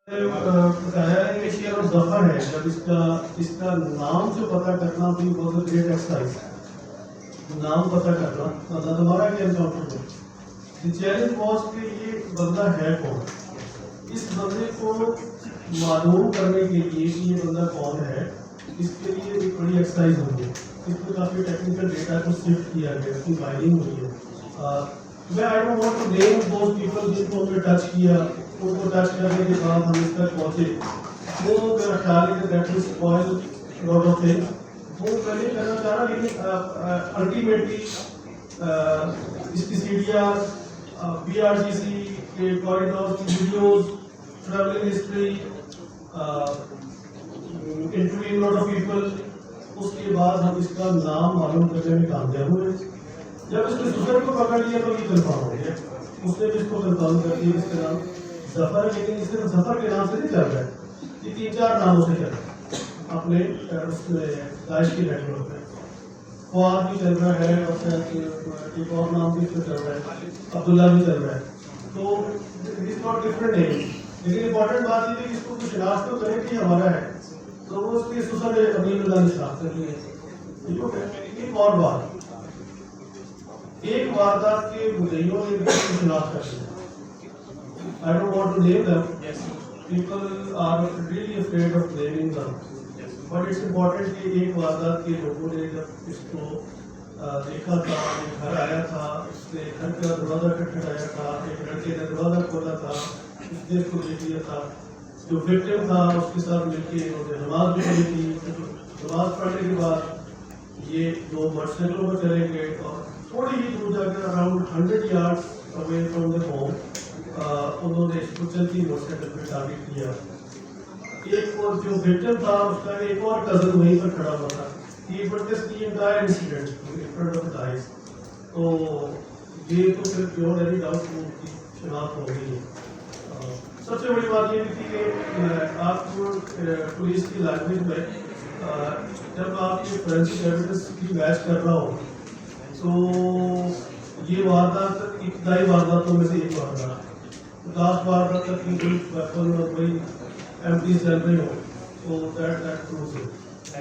بتایا ہے کہ شیئر اور ظفر ہے. جب اس کا نام جو پتہ کرنا بھی بہت گریٹ ایکسرسائز ہے. نام پتہ کرنا مطلب ہمارا کیا انکاؤنٹر میں چیلنج واز کہ یہ بندہ ہے کون. اس بندے کو معلوم کرنے کے لیے کہ یہ بندہ کون ہے, اس کے لیے ایک بڑی ایکسرسائز ہوئی ہے. اس میں کافی ٹیکنیکل ڈیٹا کو سفٹ کیا گیا, اس کی فائلنگ ہوئی ہے. میں I don't want to name those people جن کو ہم نے ٹچ کیا, ان کو ٹچ کرنے کے بعد ہم اس تک پہنچے. وہ میرا خیال ہے کہ that will spoil lot of things. وہ میں نہیں کہنا چاہ رہا, لیکن الٹیمیٹلی اس کی سیڑھیاں, بی آر ٹی سی کے کوریڈور کی videos, travelling history, interview lot of people. اس کے بعد ہم اس کا نام معلوم کرنے میں کامیاب ہوئے. جب اس نے سفر کو پکڑ لیا تو یہ کنفرم ہو گیا. اس نے بھی اس کو کنفرم کر دیا اس کا نام ظفر ہے, لیکن اس نے ظفر کے نام سے نہیں چل رہا ہے, یہ 3-4 ناموں سے چل رہا ہے اپنے اس میں داعش کی نیٹ ورک میں. فواد بھی چل رہا ہے اور ایک اور نام بھی اس میں چل رہا ہے, عبداللہ بھی چل رہا ہے. تو اٹس ناٹ ڈفرنٹ نیم, لیکن امپورٹنٹ بات یہ ہے کہ اس کو کچھ شناخت تو کرے کہ ہمارا ہے. تو وہ اس کی سسر امین اللہ نے شناخت کر لی ہے. ایک اور بات, ایک واردات کے مدعیوں نے بھی شناخت کر لی. I don't want to name them. Yes. People are really afraid of naming them. Yes. But it's important کہ ایک واردات کے لوگوں نے جب اس کو دیکھا تھا, ایک گھر آیا تھا, اس نے گھر کا دروازہ کھٹکھٹایا تھا, ایک لڑکے نے دروازہ کھولا تھا, اس نے اس کو دیکھ لیا تھا. جو وکٹم تھا اس کے ساتھ مل کے انہوں نے نماز بھی پڑھی تھی. نماز پڑھنے کے بعد یہ دو موٹر سائیکلوں پر چلے گئے اور تھوڑی ہی دور جا کر around 100 yards away from their home انہوں نے اس کو چلتی موٹر سائیکل پہ ٹارگیٹ کیا. ایک اور جو وکٹم تھا اس کا ایک اور کزن وہیں پر کھڑا ہوا تھا. He witnessed the entire incident in front of his eyes. تو یہ تو پھر پیور اینی ڈاؤٹ کی شناخت ہو گئی ہے. سب سے بڑی بات یہ بھی تھی کہ آپ کو پولیس کی لینگویج میں جب آپ یہ فورینسک ایویڈنس کی میچ کر رہا ہو تو یہ واردات ابتدائی وارداتوں میں سے ایک واردات, 10 واردات تک کی کوئی ویپن اور کوئی ایم ٹی چل رہے ہو, تو دیٹ پرووز اٹ.